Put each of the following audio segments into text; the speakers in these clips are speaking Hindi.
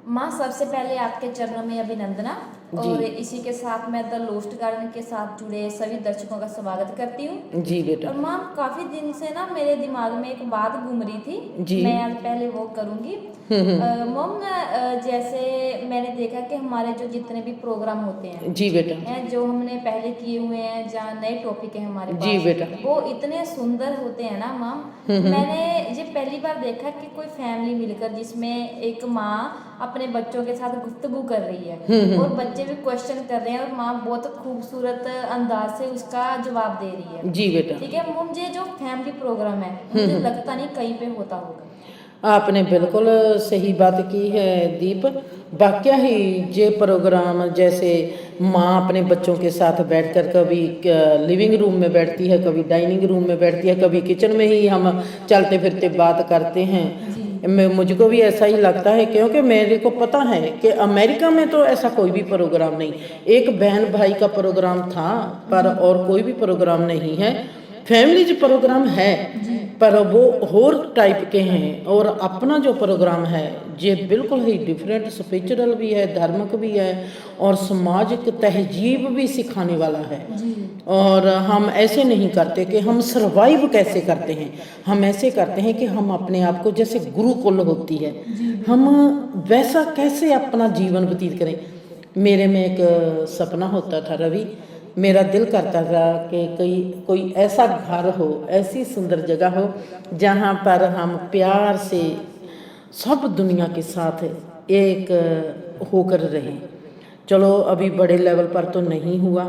माँ, सबसे पहले आपके चरणों में अभिनंदना और जी इसी के साथ मैं द लोस्ट गार्डन के साथ जुड़े सभी दर्शकों का स्वागत करती हूँ। जी बेटा। और माँ, काफ़ी दिन से ना मेरे दिमाग में एक बात घूम रही थी, जी मैं आज पहले वो करूँगी। मम, जैसे मैंने देखा कि हमारे जो जितने भी प्रोग्राम होते जी बेटा। हैं जो हमने पहले किए हुए हैं, जहाँ नए टॉपिक है हमारे जी पास, बेटा। वो इतने सुंदर होते हैं ना मैम। मैंने ये पहली बार देखा कि कोई फैमिली मिलकर जिसमें एक माँ अपने बच्चों के साथ गुफ्तगू कर रही है और बच्चे भी क्वेश्चन कर रहे हैं और माँ बहुत खूबसूरत अंदाज से उसका जवाब दे रही है। जी बेटा। ठीक है, मुझे जो फैमिली प्रोग्राम है मुझे लगता नहीं कहीं पे होता होगा। आपने बिल्कुल सही बात की है दीप। वाकया ही ये प्रोग्राम जैसे माँ अपने बच्चों के साथ बैठकर कभी लिविंग रूम में बैठती है, कभी डाइनिंग रूम में बैठती है, कभी किचन में ही हम चलते फिरते बात करते हैं। मुझको भी ऐसा ही लगता है, क्योंकि मेरे को पता है कि अमेरिका में तो ऐसा कोई भी प्रोग्राम नहीं। एक बहन भाई का प्रोग्राम था पर और कोई भी प्रोग्राम नहीं है। फैमिली जो प्रोग्राम है पर वो होर टाइप के हैं, और अपना जो प्रोग्राम है ये बिल्कुल ही डिफरेंट, स्पिरिचुअल भी है, धार्मिक भी है और सामाजिक तहजीब भी सिखाने वाला है। और हम ऐसे नहीं करते कि हम सरवाइव कैसे करते हैं, हम ऐसे करते हैं कि हम अपने आप को, जैसे गुरुकुल होती है, हम वैसा कैसे अपना जीवन व्यतीत करें। मेरे में एक सपना होता था रवि, मेरा दिल करता था कि कोई ऐसा घर हो, ऐसी सुंदर जगह हो जहाँ पर हम प्यार से सब दुनिया के साथ एक होकर रहें। चलो अभी बड़े लेवल पर तो नहीं हुआ,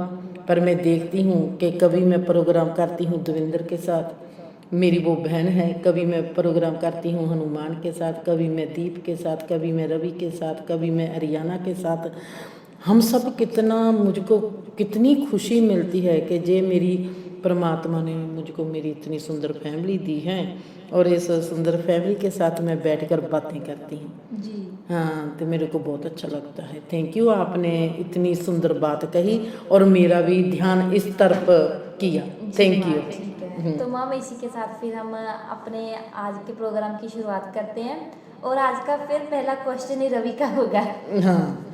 पर मैं देखती हूँ कि कभी मैं प्रोग्राम करती हूँ देवेंद्र के साथ, मेरी वो बहन है, कभी मैं प्रोग्राम करती हूँ हनुमान के साथ, कभी मैं दीप के साथ, कभी मैं रवि के साथ, कभी मैं हरियाणा के साथ। हम सब कितना, मुझको कितनी खुशी मिलती है कि जे मेरी परमात्मा ने मुझको मेरी इतनी सुंदर फैमिली दी है और इस सुंदर फैमिली के साथ मैं बैठकर बातें करती हूँ। जी हाँ, तो मेरे को बहुत अच्छा लगता है। थैंक यू, आपने इतनी सुंदर बात कही और मेरा भी ध्यान इस तरफ किया। Thank you. ठीक है, तो मैम इसी के साथ फिर हम अपने आज के प्रोग्राम की शुरुआत करते हैं और आज का फिर पहला क्वेश्चन ही रवि का होगा। हाँ,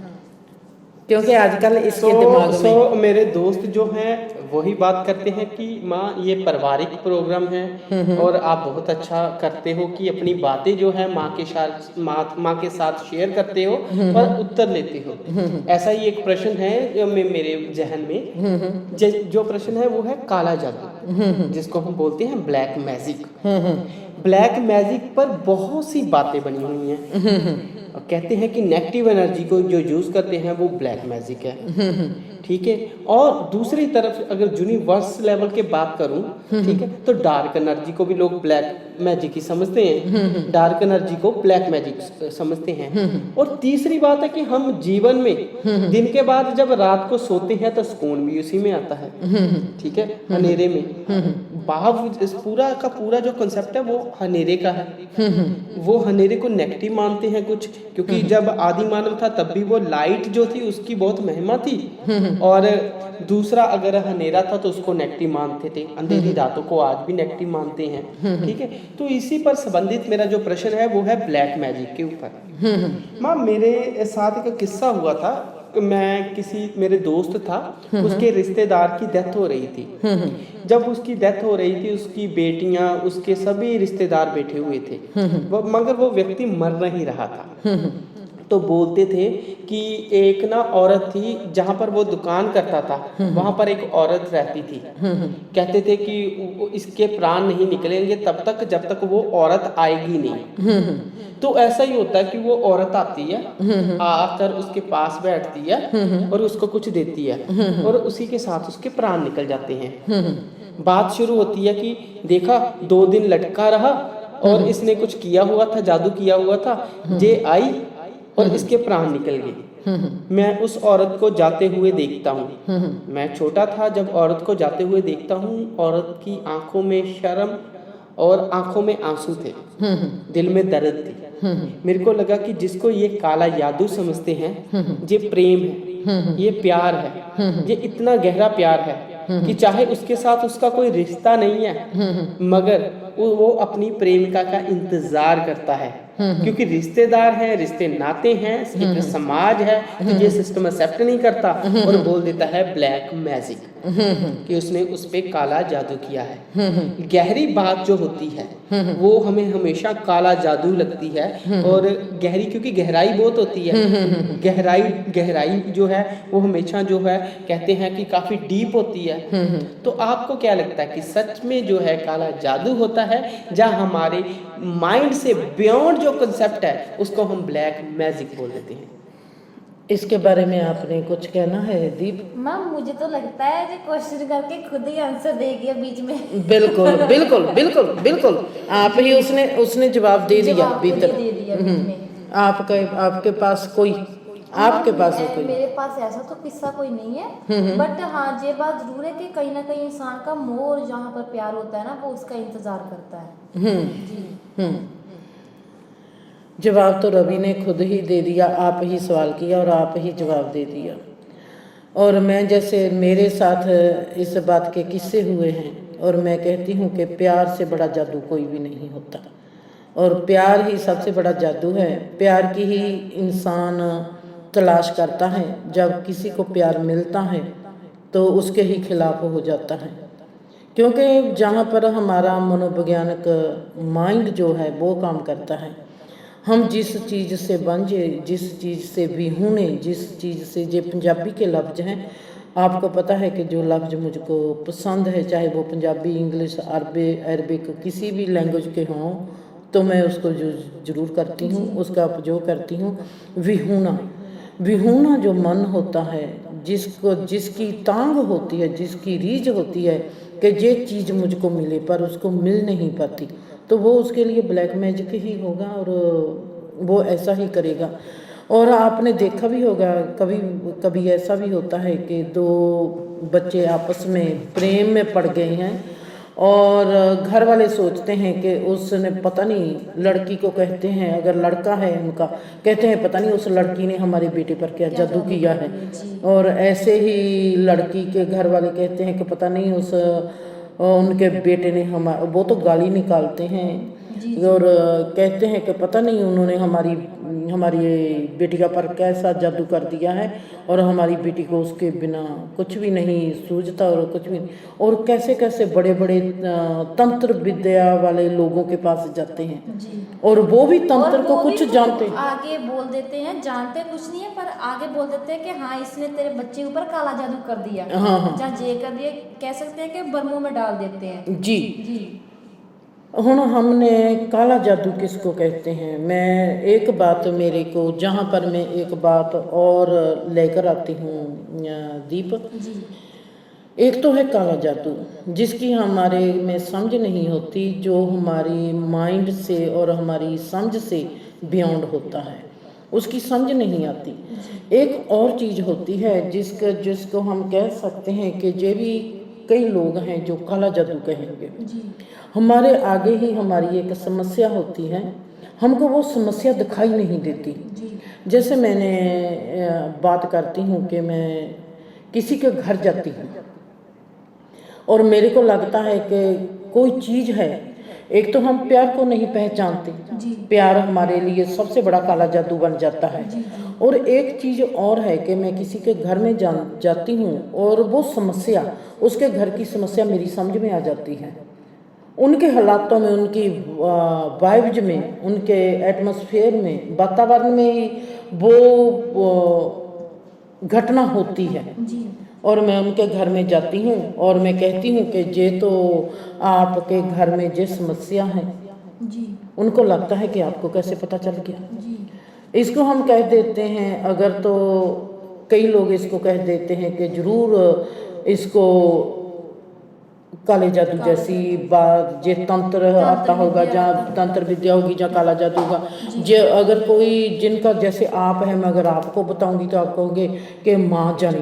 क्योंकि आजकल इसके दिमाग में मेरे दोस्त जो हैं वही बात करते हैं कि माँ ये पारिवारिक प्रोग्राम है और आप बहुत अच्छा करते हो कि अपनी बातें जो है माँ के साथ शेयर करते हो और उत्तर लेते हो। ऐसा ही एक प्रश्न है जो मेरे जहन में, जो प्रश्न है वो है काला जादू, जिसको हम बोलते हैं ब्लैक मैजिक। ब्लैक मैजिक पर बहुत सी बातें बनी हुई हैं। कहते हैं कि नेगेटिव एनर्जी को जो यूज करते हैं वो ब्लैक मैजिक है। ठीक है, और दूसरी तरफ अगर यूनिवर्स लेवल के बात करूं, ठीक है, तो डार्क एनर्जी को भी लोग ब्लैक मैजिक ही समझते हैं, डार्क एनर्जी को ब्लैक मैजिक समझते हैं। और तीसरी बात है कि हम जीवन में दिन के बाद जब रात को सोते हैं तो सुकून भी उसी में आता है। ठीक है, अंधेरे में भाव, इस पूरा का पूरा जो कंसेप्ट है वो अंधेरे का है। वो अंधेरे को नेगेटिव मानते हैं कुछ, क्योंकि जब आदि मानव था तब भी वो लाइट जो थी उसकी बहुत महिमा थी, और दूसरा अगर अंधेरा था तो उसको नेगेटिव मानते थे। अंधेरी रातों को आज भी नेगेटिव मानते हैं। ठीक है, तो इसी पर संबंधित मेरा जो प्रश्न है वो है ब्लैक मैजिक के ऊपर। माँ, मेरे साथ एक किस्सा हुआ था। मेरे दोस्त था, उसके रिश्तेदार की डेथ हो रही थी। जब उसकी डेथ हो रही थी, उसकी बेटियां, उसके सभी रिश्तेदार बैठे हुए थे, मगर वो व्यक्ति मर नहीं रहा था। तो बोलते थे कि एक ना औरत थी, जहाँ पर वो दुकान करता था वहां पर एक औरत रहती थी। कहते थे कि इसके प्राण नहीं निकलेंगे तब तक जब तक वो औरत आएगी नहीं। तो ऐसा ही होता है कि वो औरत आती है, आकर उसके पास बैठती है और उसको कुछ देती है और उसी के साथ उसके प्राण निकल जाते हैं। बात शुरू होती है कि देखा 2 दिन लटका रहा और इसने कुछ किया हुआ था, जादू किया हुआ था, जे आई और इसके प्राण निकल गए। मैं उस औरत को जाते हुए देखता हूँ। मैं छोटा था जब औरत को जाते हुए देखता हूँ। औरत की आंखों में शर्म और आंखों में आंसू थे, दिल में दर्द थी। मेरे को लगा कि जिसको ये काला जादू समझते हैं, ये प्रेम है, ये प्यार है, ये इतना गहरा प्यार है कि चाहे उसके साथ उसका कोई रिश्ता नहीं है, मगर वो अपनी प्रेमिका का इंतजार करता है, क्योंकि रिश्तेदार हैं, रिश्ते नाते हैं, एक समाज है कि ये सिस्टम एक्सेप्ट नहीं करता और बोल देता है ब्लैक मैजिक, कि उसने उस पे काला जादू किया है। गहरी बात जो होती है वो हमें हमेशा काला जादू लगती है, और गहरी क्योंकि गहराई बहुत होती है, गहराई जो है वो हमेशा जो है कहते हैं कि काफी डीप होती है। तो आपको क्या लगता है कि सच में जो है काला जादू होता है, या हमारे माइंड से बियॉन्ड जो कंसेप्ट है उसको हम ब्लैक मैजिक बोल देते हैं? इसके बारे में आपने कुछ कहना है दीप? मैम मुझे तो लगता है कि क्वेश्चन करके खुद ही आंसर देगी बीच में। बिल्कुल बिल्कुल बिल्कुल बिल्कुल, आप ही उसने जवाब दे दिया भीतर। दे दिया बीच में। आपके पास कोई कोई? मेरे पास ऐसा तो किस्सा कोई नहीं है, बट हाँ ये बात जरूर है कि कहीं ना कहीं इंसान का मोह और जहाँ पर प्यार होता है ना वो उसका इंतजार करता है। जी जवाब तो रवि ने खुद ही दे दिया, आप ही सवाल किया और आप ही जवाब दे दिया। और मैं जैसे मेरे साथ इस बात के किस्से हुए हैं, और मैं कहती हूँ कि प्यार से बड़ा जादू कोई भी नहीं होता, और प्यार ही सबसे बड़ा जादू है। प्यार की ही इंसान तलाश करता है, जब किसी को प्यार मिलता है तो उसके ही खिलाफ हो जाता है, क्योंकि जहाँ पर हमारा मनोवैज्ञानिक माइंड जो है वो काम करता है, हम जिस चीज़ से बंझे, जिस चीज़ से विहूने, जिस चीज़ से, जो पंजाबी के लफ्ज़ हैं, आपको पता है कि जो लफ्ज़ मुझको पसंद है, चाहे वो पंजाबी, इंग्लिश, अरबिक किसी भी लैंग्वेज के हों, तो मैं उसको ज़रूर करती हूँ, उसका उपयोग करती हूँ। विहूना जो मन होता है, जिसकी तांग होती है, जिसकी रीझ होती है कि ये चीज़ मुझको मिले पर उसको मिल नहीं पाती, तो वो उसके लिए ब्लैक मैजिक ही होगा और वो ऐसा ही करेगा। और आपने देखा भी होगा, कभी कभी ऐसा भी होता है कि दो बच्चे आपस में प्रेम में पड़ गए हैं, और घर वाले सोचते हैं कि उसने पता नहीं, लड़की को कहते हैं, अगर लड़का है उनका, कहते हैं पता नहीं उस लड़की ने हमारे बेटे पर क्या जादू किया है, और ऐसे ही लड़की के घर वाले कहते हैं कि पता नहीं उनके बेटे ने वो तो गाली निकालते हैं और कहते हैं कि पता नहीं उन्होंने हमारी बेटिया पर कैसा जादू कर दिया है, और हमारी बेटी को उसके बिना कुछ भी नहीं सूझता, और कुछ भी, और कैसे कैसे बड़े बड़े तंत्र विद्या वाले लोगों के पास जाते हैं जी। और वो भी तंत्र को कुछ जानते हैं, आगे बोल देते हैं, जानते कुछ नहीं है पर आगे बोल देते हैं कि हाँ इसने तेरे बच्चे ऊपर काला जादू कर दिया, हाँ जहाँ जे कर दिया, कह सकते हैं कि बर्मों में डाल देते हैं जी जी। हुण हमने काला जादू किसको कहते हैं? मैं एक बात मेरे को, जहाँ पर मैं एक बात और लेकर आती हूँ दीप जी। एक तो है काला जादू, जिसकी हमारे में समझ नहीं होती, जो हमारी माइंड से और हमारी समझ से बियॉन्ड होता है, उसकी समझ नहीं आती। एक और चीज़ होती है जिसको हम कह सकते हैं कि ये भी कई लोग हैं जो काला जादू कहेंगे। हमारे आगे ही हमारी एक समस्या होती है, हमको वो समस्या दिखाई नहीं देती। जैसे मैंने बात करती हूँ कि मैं किसी के घर जाती हूँ और मेरे को लगता है कि कोई चीज़ है, एक तो हम प्यार को नहीं पहचानते, प्यार हमारे लिए सबसे बड़ा काला जादू बन जाता है। और एक चीज़ और है कि मैं किसी के घर में जाती हूँ और वो समस्या, उसके घर की समस्या मेरी समझ में आ जाती है, उनके हालातों में, उनकी वाइब्स में, उनके एटमॉस्फेयर में, वातावरण में ही वो घटना होती है जी। और मैं उनके घर में जाती हूँ और मैं कहती हूँ कि ये तो आपके घर में जो समस्या है जी। उनको लगता है कि आपको कैसे पता चल गया जी। इसको हम कह देते हैं, अगर तो कई लोग इसको कह देते हैं कि ज़रूर इसको काले जादू जैसी बात, जे तंत्र आता होगा, जहाँ तंत्र विद्या होगी, जहाँ काला जादू होगा। जे अगर कोई जिनका जैसे आप है, मैं अगर आपको बताऊंगी तो आप कहोगे कि माँ जानी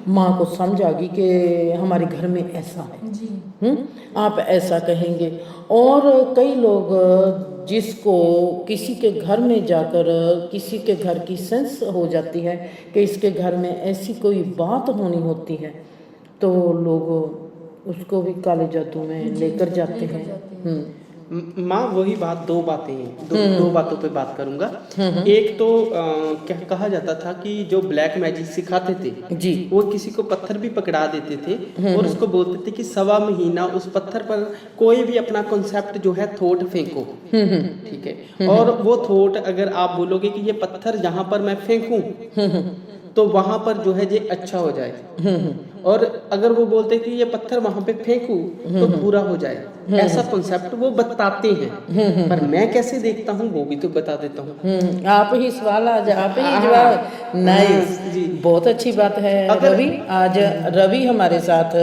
माँ को समझ आ गई कि हमारे घर में ऐसा है, आप ऐसा कहेंगे। और कई लोग जिसको किसी के घर में जाकर किसी के घर की सेंस हो जाती है कि इसके घर में ऐसी कोई बात होनी होती है, तो लोग उसको भी काले जादू में लेकर जाते हैं। माँ वही बात, दो बातें हैं, दो बातों पे बात करूंगा। एक तो क्या कहा जाता था कि जो ब्लैक मैजिक सिखाते थे जी। वो किसी को पत्थर भी पकड़ा देते थे और उसको बोलते थे कि 1.25 महीना उस पत्थर पर कोई भी अपना कॉन्सेप्ट जो है थॉट फेंको, ठीक है, और वो थॉट अगर आप बोलोगे कि ये पत्थर जहाँ पर मैं फेंकूं तो वहां पर जो है ये अच्छा हो जाए, और अगर वो बोलते कि ये पत्थर वहां पे फेंकूं तो पूरा हो जाए, ऐसा कॉन्सेप्ट वो बताते हैं। पर मैं कैसे देखता हूँ वो भी तो बता देता हूँ। आप ही सवाल आज आप ही जवाब। नाइस जी। बहुत अच्छी बात है। रवि आज रवि हमारे साथ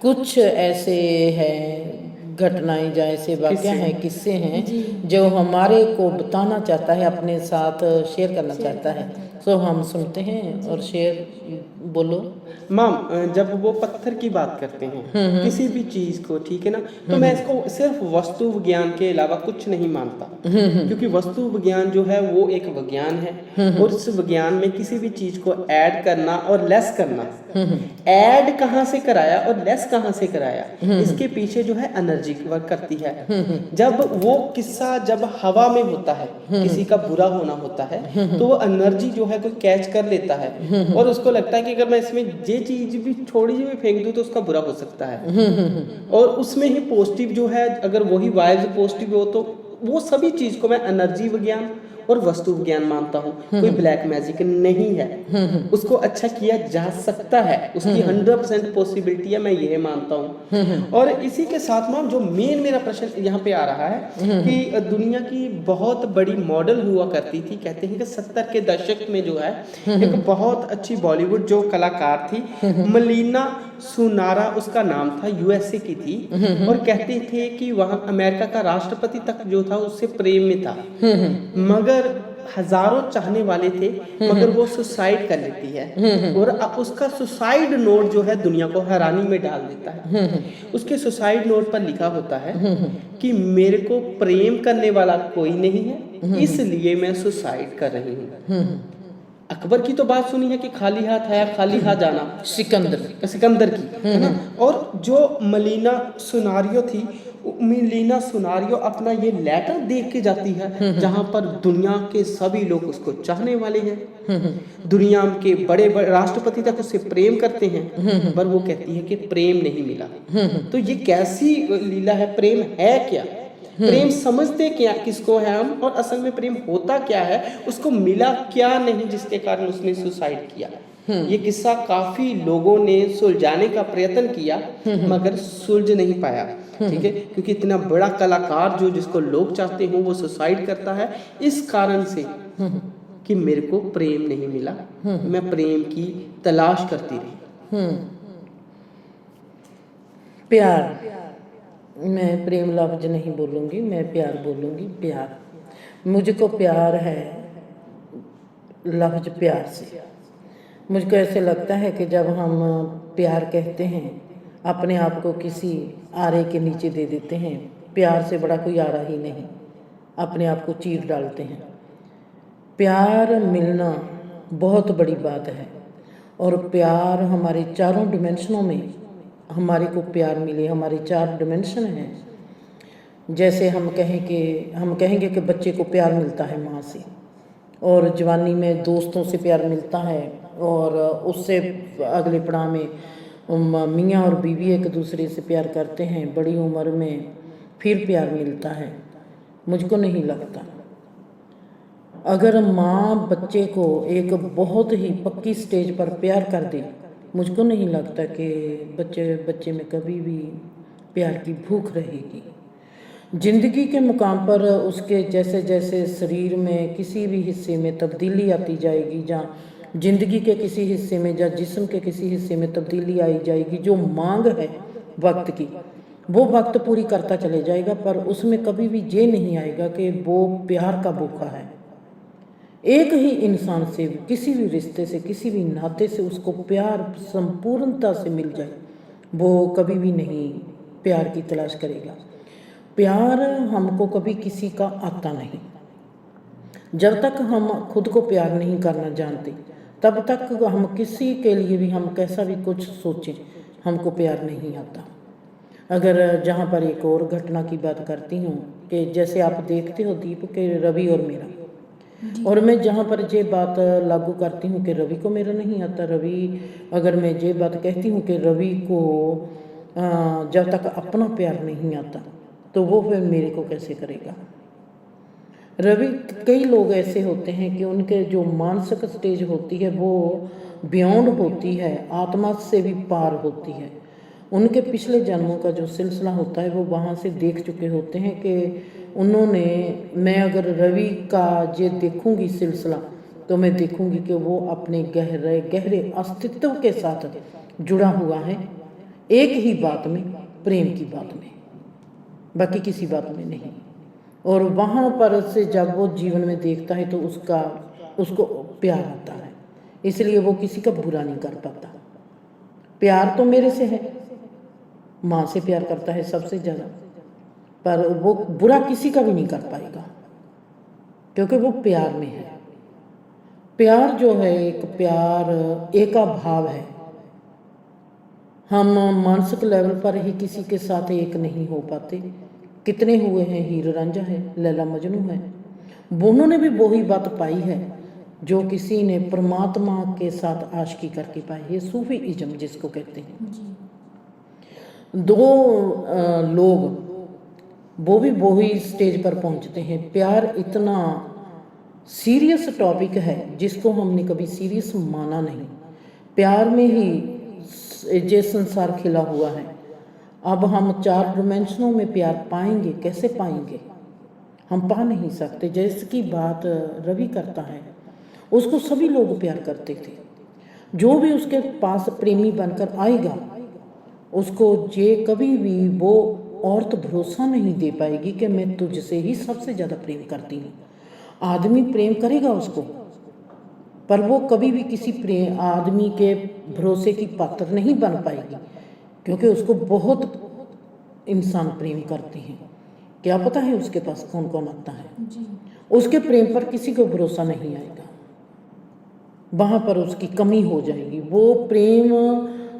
कुछ ऐसे हैं घटनाएं या ऐसे वाक़या हैं, किस्से हैं जो हमारे को बताना चाहता है, अपने साथ शेयर करना चाहता है। सो हम सुनते हैं और शेयर बोलो। माम, जब वो पत्थर की बात करते हैं किसी भी चीज को, ठीक है ना, तो मैं इसको सिर्फ वस्तु विज्ञान के अलावा कुछ नहीं मानता, क्योंकि वस्तु विज्ञान जो है वो एक विज्ञान है और इस विज्ञान में किसी भी चीज को ऐड करना और लेस करना, ऐड कहाँ से कराया और लेस कहाँ से कराया, इसके पीछे जो है एनर्जी वर्क करती है। जब वो किस्सा जब हवा में होता है, किसी का बुरा होना होता है, तो वो एनर्जी जो है कोई कैच कर लेता है और उसको लगता है कि अगर मैं इसमें ये चीज भी थोड़ी सी भी फेंक दूं तो उसका बुरा हो सकता है, और उसमें ही पॉजिटिव जो है, अगर वही वाइब्स पॉजिटिव हो तो वो सभी चीज को मैं एनर्जी विज्ञान और वस्तु विज्ञान मानता हूँ। कोई ब्लैक मैजिक नहीं है, उसको अच्छा किया जा सकता है, उसकी 100% पॉसिबिलिटी है, मैं यह मानता हूँ। और इसी के साथ में जो मेन मेरा प्रश्न यहाँ पे आ रहा है कि दुनिया की बहुत बड़ी मॉडल हुआ करती थी, कहते हैं कि 70 के दशक में जो है एक बहुत अच्छी बॉलीवुड जो कलाकार थी मलीना सुनारा, उसका नाम था, यूएसए की थी, और कहते थे कि वहाँ अमेरिका का राष्ट्रपति तक जो था उससे प्रेम में था, मगर हजारों चाहने वाले थे, मगर वो सुसाइड कर लेती है और उसका सुसाइड नोट जो है दुनिया को हैरानी में डाल देता है। उसके सुसाइड नोट पर लिखा होता है कि मेरे को प्रेम करने वाला कोई नहीं है, इसलिए मैं सुसाइड कर रही हूँ। अकबर की तो बात सुनी है कि खाली हाथ आया खाली हाथ जाना, सिकंदर की, है ना। और जो मलीना सुनारियो थी, मिलीना सुनारियो अपना ये लेटर देख के जाती है जहां पर दुनिया के सभी लोग उसको चाहने वाले हैं, दुनिया के बड़े बड़े राष्ट्रपति तक उससे प्रेम करते हैं, पर वो कहती है कि प्रेम नहीं मिला। तो ये कैसी लीला है, प्रेम है क्या, प्रेम समझते क्या किसको है हम, और असल में प्रेम होता क्या है, उसको मिला क्या नहीं जिसके कारण उसने सुसाइड किया। ये किस्सा काफी लोगों ने सुलझाने का प्रयत्न किया मगर सुलझ नहीं पाया, ठीक है, क्योंकि इतना बड़ा कलाकार जो जिसको लोग चाहते हो वो सुसाइड करता है इस कारण से कि मेरे को प्रेम नहीं मिला, मैं प्रेम की तलाश करती रही। प्यार, मैं प्रेम लफ्ज नहीं बोलूँगी, मैं प्यार बोलूँगी। प्यार, मुझको प्यार है लफ्ज प्यार से। मुझको ऐसे लगता है कि जब हम प्यार कहते हैं, अपने आप को किसी आरे के नीचे दे देते हैं, प्यार से बड़ा कोई आरा ही नहीं, अपने आप को चीर डालते हैं। प्यार मिलना बहुत बड़ी बात है, और प्यार हमारे चारों डिमेंशनों में हमारे को प्यार मिले। हमारे 4 डिमेंशन हैं। जैसे हम कहेंगे कि बच्चे को प्यार मिलता है माँ से, और जवानी में दोस्तों से प्यार मिलता है, और उससे अगले पड़ाव में मियाँ और बीवी एक दूसरे से प्यार करते हैं, बड़ी उम्र में फिर प्यार मिलता है। मुझको नहीं लगता अगर माँ बच्चे को एक बहुत ही पक्की स्टेज पर प्यार कर दे, मुझको नहीं लगता कि बच्चे में कभी भी प्यार की भूख रहेगी। जिंदगी के मुकाम पर उसके जैसे जैसे शरीर में किसी भी हिस्से में तब्दीली आती जाएगी, जहाँ जिंदगी के किसी हिस्से में या जिस्म के किसी हिस्से में तब्दीली आई जाएगी, जो मांग है वक्त की, वो वक्त पूरी करता चले जाएगा, पर उसमें कभी भी ये नहीं आएगा कि वो प्यार का भूखा है। एक ही इंसान से, किसी भी रिश्ते से, किसी भी नाते से उसको प्यार संपूर्णता से मिल जाए, वो कभी भी नहीं प्यार की तलाश करेगा। प्यार हमको कभी किसी का आता नहीं। जब तक हम खुद को प्यार नहीं करना जानते, तब तक हम किसी के लिए भी हम कैसा भी कुछ सोचें, हमको प्यार नहीं आता। अगर जहाँ पर एक और घटना की बात करती हूँ कि जैसे आप देखते हो दीप के रवि और मेरा, और मैं जहाँ पर ये बात लागू करती हूँ कि रवि को मेरा नहीं आता, रवि अगर मैं ये बात कहती हूँ कि रवि को जब तक अपना प्यार नहीं आता तो वो फिर मेरे को कैसे करेगा। रवि, कई लोग ऐसे होते हैं कि उनके जो मानसिक स्टेज होती है वो बियॉन्ड होती है, आत्मा से भी पार होती है। उनके पिछले जन्मों का जो सिलसिला होता है वो वहाँ से देख चुके होते हैं कि उन्होंने, मैं अगर रवि का ये देखूंगी सिलसिला तो मैं देखूंगी कि वो अपने गहरे गहरे अस्तित्व के साथ जुड़ा हुआ है, एक ही बात में, प्रेम की बात में, बाकी किसी बात में नहीं। और वहाँ पर से जब वो जीवन में देखता है तो उसको प्यार आता है, इसलिए वो किसी का बुरा नहीं कर पाता। प्यार तो मेरे से है, माँ से प्यार करता है सबसे ज़्यादा, पर वो बुरा किसी का भी नहीं कर पाएगा क्योंकि वो प्यार में है। प्यार जो है एक प्यार एका भाव है। हम मानसिक लेवल पर ही किसी के साथ एक नहीं हो पाते। कितने हुए हैं, हीर रांझा है, लैला मजनू है, उन्होंने भी वही बात पाई है जो किसी ने परमात्मा के साथ आशिकी करके पाई है, सूफी इज्म जिसको कहते हैं। दो लोग वो भी वही स्टेज पर पहुंचते हैं। प्यार इतना सीरियस टॉपिक है जिसको हमने कभी सीरियस माना नहीं। प्यार में ही ये संसार खिला हुआ है। अब हम 4 डिमेंशनों में प्यार पाएंगे, कैसे पाएंगे? हम पा नहीं सकते। जिसकी बात रवि करता है उसको सभी लोग प्यार करते थे। जो भी उसके पास प्रेमी बनकर आएगा उसको ये कभी भी वो औरत भरोसा नहीं दे पाएगी कि मैं तुझसे ही सबसे ज़्यादा प्रेम करती हूँ। आदमी प्रेम करेगा उसको, पर वो कभी भी किसी आदमी के भरोसे की पात्र नहीं बन पाएगी क्योंकि उसको बहुत इंसान प्रेम करते हैं। क्या पता है उसके पास कौन कौन आता है जी। उसके प्रेम पर किसी को भरोसा नहीं आएगा, वहाँ पर उसकी कमी हो जाएगी। वो प्रेम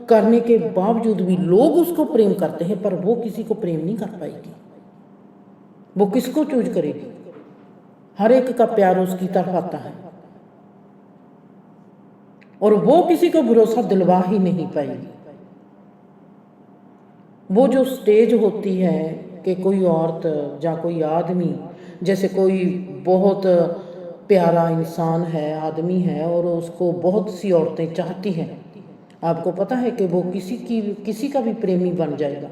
करने के बावजूद भी लोग उसको प्रेम करते हैं पर वो किसी को प्रेम नहीं कर पाएगी। वो किसको चूज करेगी? हर एक का प्यार उसकी तरफ आता है और वो किसी को भरोसा दिलवा ही नहीं पाएगी। वो जो स्टेज होती है कि कोई औरत या कोई आदमी, जैसे कोई बहुत प्यारा इंसान है, आदमी है, और उसको बहुत सी औरतें चाहती हैं। आपको पता है कि वो किसी का भी प्रेमी बन जाएगा,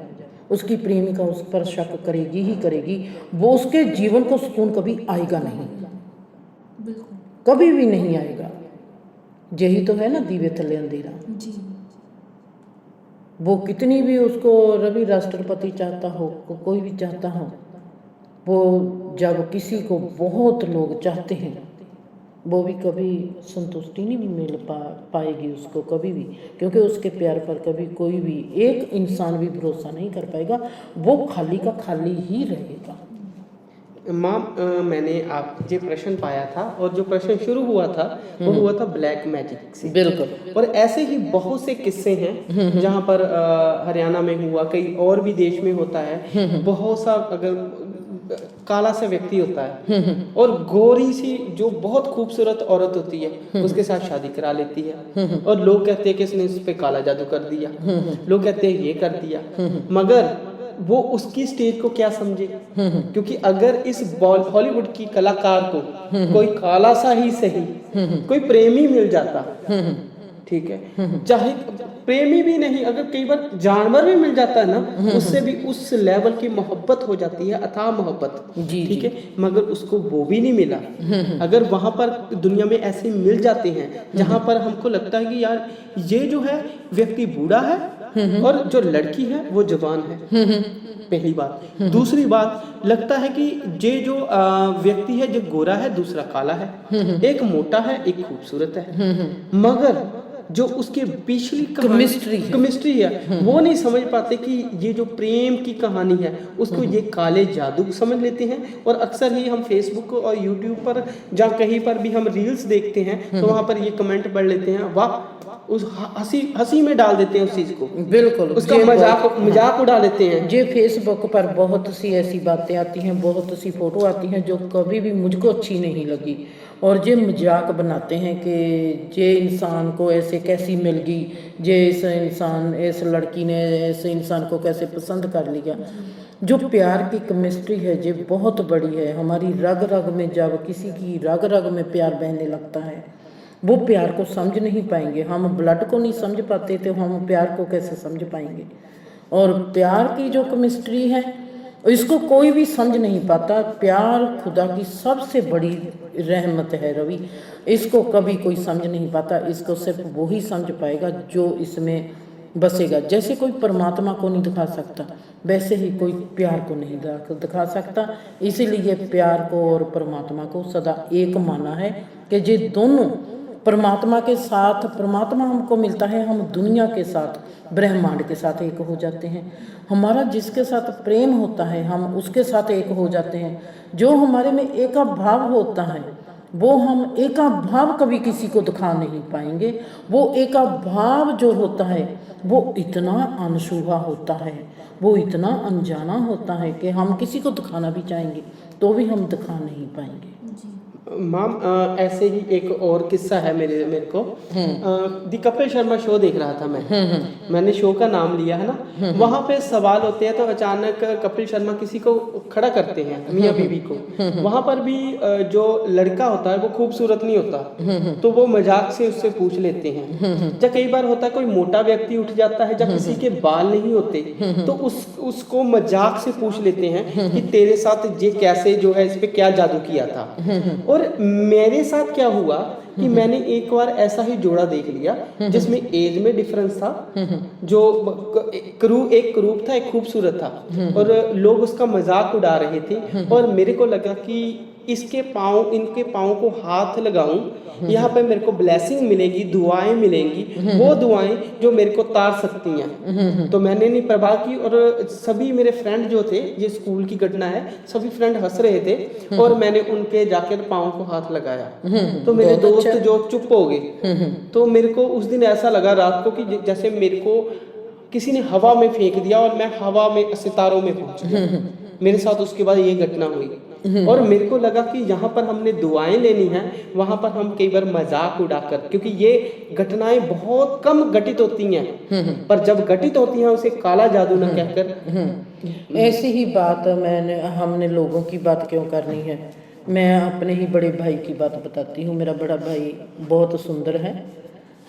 उसकी प्रेमिका उस पर शक करेगी ही करेगी। वो उसके जीवन को सुकून कभी आएगा नहीं, कभी भी नहीं आएगा। यही तो है ना दीवे थले अंधेरा जी। वो कितनी भी उसको रवि राष्ट्रपति चाहता हो, कोई भी चाहता हो, वो जब किसी को बहुत लोग चाहते हैं वो भी कभी संतुष्टि नहीं मिल पाएगी उसको कभी भी, क्योंकि उसके प्यार पर कभी कोई भी एक इंसान भी भरोसा नहीं कर पाएगा। वो खाली का खाली ही रहेगा। माँ, मैंने आप ये प्रश्न पाया था और जो प्रश्न शुरू हुआ था वो हुआ था ब्लैक मैजिक से। बिल्कुल। और ऐसे ही बहुत से किस्से हैं जहाँ पर हरियाणा में हुआ, कई और भी देश में होता है। बहुत सा अगर काला सा व्यक्ति होता है और गोरी सी जो बहुत खूबसूरत औरत होती है उसके साथ शादी करा लेती है और लोग कहते हैं कि इसने इस पे काला जादू कर दिया, लोग कहते हैं ये कर दिया। मगर वो उसकी स्टेज को क्या समझे? क्योंकि अगर इस हॉलीवुड की कलाकार को कोई काला सा ही सही कोई प्रेमी मिल जाता, ठीक है, चाहे प्रेमी भी नहीं, अगर कई बार जानवर भी मिल जाता है ना, उससे भी उस लेवल की मोहब्बत हो जाती है, अथाह मोहब्बत, ठीक है, मगर उसको वो भी नहीं मिला। अगर वहां पर दुनिया में ऐसे मिल जाते हैं जहां पर हमको लगता है कि यार ये जो है व्यक्ति बूढ़ा है और जो लड़की है वो जवान है, पहली बात। दूसरी बात, लगता है कि ये जो व्यक्ति है जो गोरा है, दूसरा काला है, एक मोटा है, एक खूबसूरत है, मगर जो उसके पिछली केमिस्ट्री है वो नहीं समझ पाते कि ये जो प्रेम की कहानी है उसको ये काले जादू समझ लेते हैं। और अक्सर ही हम फेसबुक और यूट्यूब पर जहाँ कहीं पर भी हम रील्स देखते हैं तो वहाँ पर ये कमेंट पढ़ लेते हैं, वाह उस हंसी हंसी में डाल देते हैं उस चीज को, बिल्कुल उसका ये मजाक उड़ा लेते हैं। ये फेसबुक पर बहुत सी ऐसी बातें आती हैं, बहुत सी फोटो आती हैं जो कभी भी मुझको अच्छी नहीं लगी, और ये मजाक बनाते हैं कि ये इंसान को ऐसे कैसी मिल गई, ये इस लड़की ने ऐसे इंसान को कैसे पसंद कर लिया। जो प्यार की केमिस्ट्री है ये बहुत बड़ी है, हमारी रग रग में जब किसी की रग रग में प्यार बहने लगता है, वो प्यार को समझ नहीं पाएंगे। हम ब्लड को नहीं समझ पाते तो हम प्यार को कैसे समझ पाएंगे। और प्यार की जो केमिस्ट्री है इसको कोई भी समझ नहीं पाता। प्यार खुदा की सबसे बड़ी रहमत है रवि, इसको कभी कोई समझ नहीं पाता, इसको सिर्फ वो ही समझ पाएगा जो इसमें बसेगा। जैसे कोई परमात्मा को नहीं दिखा सकता, वैसे ही कोई प्यार को नहीं दिखा सकता। इसीलिए प्यार को और परमात्मा को सदा एक माना है कि ये दोनों परमात्मा के साथ, परमात्मा हमको मिलता है, हम दुनिया के साथ, ब्रह्मांड के साथ एक हो जाते हैं। हमारा जिसके साथ प्रेम होता है हम उसके साथ एक हो जाते हैं। जो हमारे में एका भाव होता है वो हम एका भाव कभी किसी को दिखा नहीं पाएंगे। वो एका भाव जो होता है वो इतना अनछुआ होता है, वो इतना अनजाना होता है कि हम किसी को दिखाना भी चाहेंगे तो भी हम दिखा नहीं पाएंगे। मैम ऐसे ही एक और किस्सा है मेरे को। दी कपिल शर्मा शो देख रहा था मैं, मैंने शो का नाम लिया है ना। वहाँ पे सवाल होते हैं तो अचानक कपिल शर्मा किसी को खड़ा करते हैं, मियाँ बीवी को। वहाँ पर भी जो लड़का होता है वो खूबसूरत नहीं होता, तो वो मजाक से उससे पूछ लेते हैं। जब कई बार होता है कोई मोटा व्यक्ति उठ जाता है, जब किसी के बाल नहीं होते तो उसको मजाक से पूछ लेते हैं कि तेरे साथ ये कैसे जो है इस पे क्या जादू किया था। और मेरे साथ क्या हुआ कि मैंने एक बार ऐसा ही जोड़ा देख लिया जिसमें एज में डिफरेंस था। जो एक क्रूप था, एक खूबसूरत था, और लोग उसका मजाक उड़ा रहे थे। और मेरे को लगा कि इनके पाँव को हाथ लगाऊं, यहाँ पे मेरे को ब्लेसिंग मिलेगी, दुआएं मिलेंगी, वो दुआएं जो मेरे को तार सकती हैं। तो मैंने नहीं परवाह की, और सभी मेरे फ्रेंड जो थे, ये स्कूल की घटना है, सभी फ्रेंड हंस रहे थे और मैंने उनके जाकर पाँव को हाथ लगाया। तो मेरे दोस्त जो चुप हो गए। तो मेरे को उस दिन ऐसा लगा रात को कि जैसे मेरे को किसी ने हवा में फेंक दिया और मैं हवा में सितारों में पहुंच गया। मेरे साथ उसके बाद ये घटना हुई और मेरे को लगा कि यहाँ पर हमने दुआएं लेनी है, वहां पर हम कई बार मजाक उड़ाकर, क्योंकि ये घटनाएं बहुत कम घटित होती हैं, पर जब घटित होती हैं उसे काला जादू न कहकर। ऐसी ही बात हमने लोगों की बात क्यों करनी है। मैं अपने ही बड़े भाई की बात बताती हूँ। मेरा बड़ा भाई बहुत सुंदर है,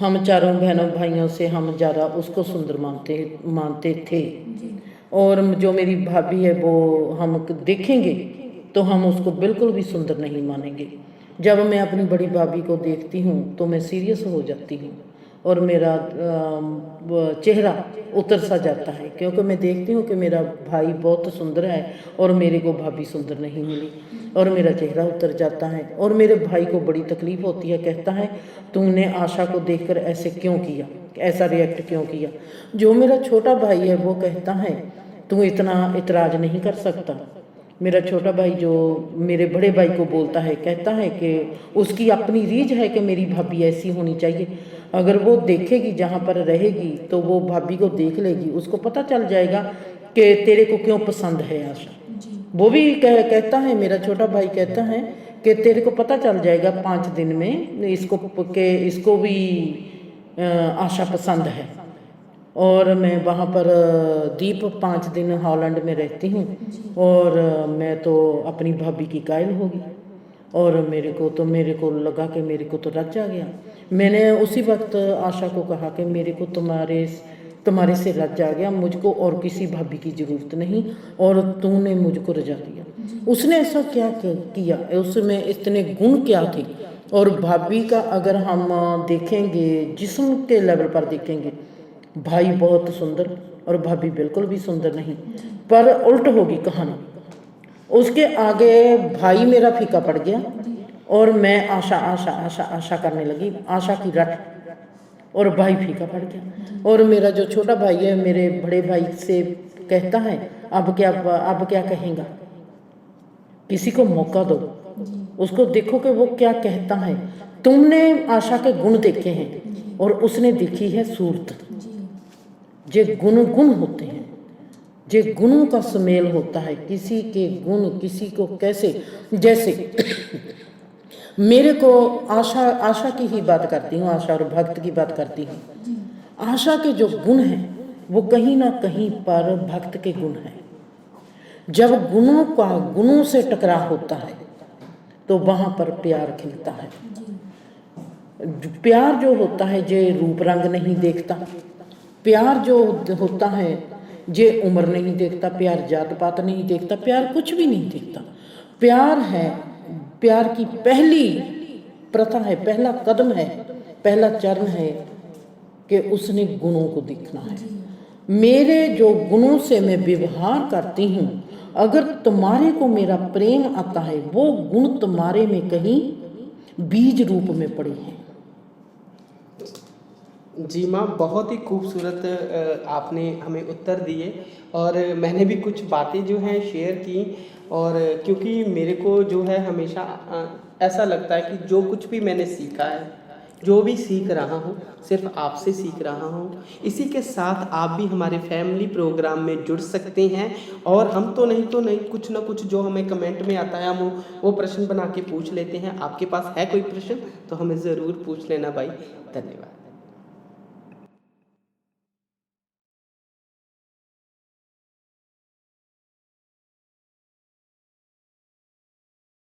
हम चारों बहनों भाइयों से हम ज़्यादा उसको सुंदर मानते थे। और जो मेरी भाभी है वो हम देखेंगे तो हम उसको बिल्कुल भी सुंदर नहीं मानेंगे। जब मैं अपनी बड़ी भाभी को देखती हूँ तो मैं सीरियस हो जाती हूँ और मेरा चेहरा उतर सा जाता है, क्योंकि मैं देखती हूँ कि मेरा भाई बहुत सुंदर है और मेरे को भाभी सुंदर नहीं मिली, और मेरा चेहरा उतर जाता है। और मेरे भाई को बड़ी तकलीफ होती है, कहता है तूने आशा को देखकर ऐसे क्यों किया, ऐसा रिएक्ट क्यों किया। जो मेरा छोटा भाई है वो कहता है तू इतना इतराज नहीं कर सकता। मेरा छोटा भाई जो मेरे बड़े भाई को बोलता है, कहता है कि उसकी अपनी रीझ है कि मेरी भाभी ऐसी होनी चाहिए। अगर वो देखेगी जहाँ पर रहेगी तो वो भाभी को देख लेगी, उसको पता चल जाएगा कि तेरे को क्यों पसंद है आशा। वो भी कहता है, मेरा छोटा भाई कहता है कि तेरे को पता चल जाएगा 5 दिन में इसको भी आशा पसंद है। और मैं वहाँ पर दीप 5 दिन हॉलैंड में रहती हूँ और मैं तो अपनी भाभी की कायल होगी। और मेरे को लगा कि मेरे को तो रच आ गया। मैंने उसी वक्त आशा को कहा कि मेरे को तुम्हारे से रच आ गया, मुझको और किसी भाभी की ज़रूरत नहीं और तूने मुझको रजा दिया। उसने ऐसा क्या किया, उसमें इतने गुण क्या थे। और भाभी का अगर हम देखेंगे, जिस्म के लेवल पर देखेंगे, भाई बहुत सुंदर और भाभी बिल्कुल भी सुंदर नहीं, पर उल्ट होगी कहानी। उसके आगे भाई मेरा फीका पड़ गया और मैं आशा आशा आशा आशा करने लगी, आशा की रट, और भाई फीका पड़ गया। और मेरा जो छोटा भाई है मेरे बड़े भाई से कहता है अब क्या कहेगा, किसी को मौका दो। उसको देखो कि वो क्या कहता है। तुमने आशा के गुण देखे हैं और उसने देखी है सूरत। जे गुण गुण होते हैं, जे गुणों का सुमेल होता है, किसी के गुण किसी को कैसे, जैसे मेरे को आशा की ही बात करती हूँ, आशा और भक्त की बात करती हूँ। आशा के जो गुण हैं वो कहीं ना कहीं पर भक्त के गुण हैं। जब गुणों से टकराव होता है तो वहाँ पर प्यार खिलता है। प्यार जो होता है जे रूप रंग नहीं देखता, प्यार जो होता है जे उम्र नहीं देखता, प्यार जात पात नहीं देखता, प्यार कुछ भी नहीं देखता। प्यार है, प्यार की पहली प्रथा है, पहला कदम है, पहला चरण है कि उसने गुणों को देखना है। मेरे जो गुणों से मैं व्यवहार करती हूँ, अगर तुम्हारे को मेरा प्रेम आता है, वो गुण तुम्हारे में कहीं बीज रूप में पड़े हैं। जी माँ, बहुत ही खूबसूरत आपने हमें उत्तर दिए और मैंने भी कुछ बातें जो हैं शेयर की। और क्योंकि मेरे को जो है हमेशा ऐसा लगता है कि जो कुछ भी मैंने सीखा है, जो भी सीख रहा हूँ, सिर्फ आपसे सीख रहा हूँ। इसी के साथ आप भी हमारे फैमिली प्रोग्राम में जुड़ सकते हैं और हम तो नहीं कुछ ना कुछ जो हमें कमेंट में आता है हम वो प्रश्न बना के पूछ लेते हैं। आपके पास है कोई प्रश्न तो हमें ज़रूर पूछ लेना भाई। धन्यवाद।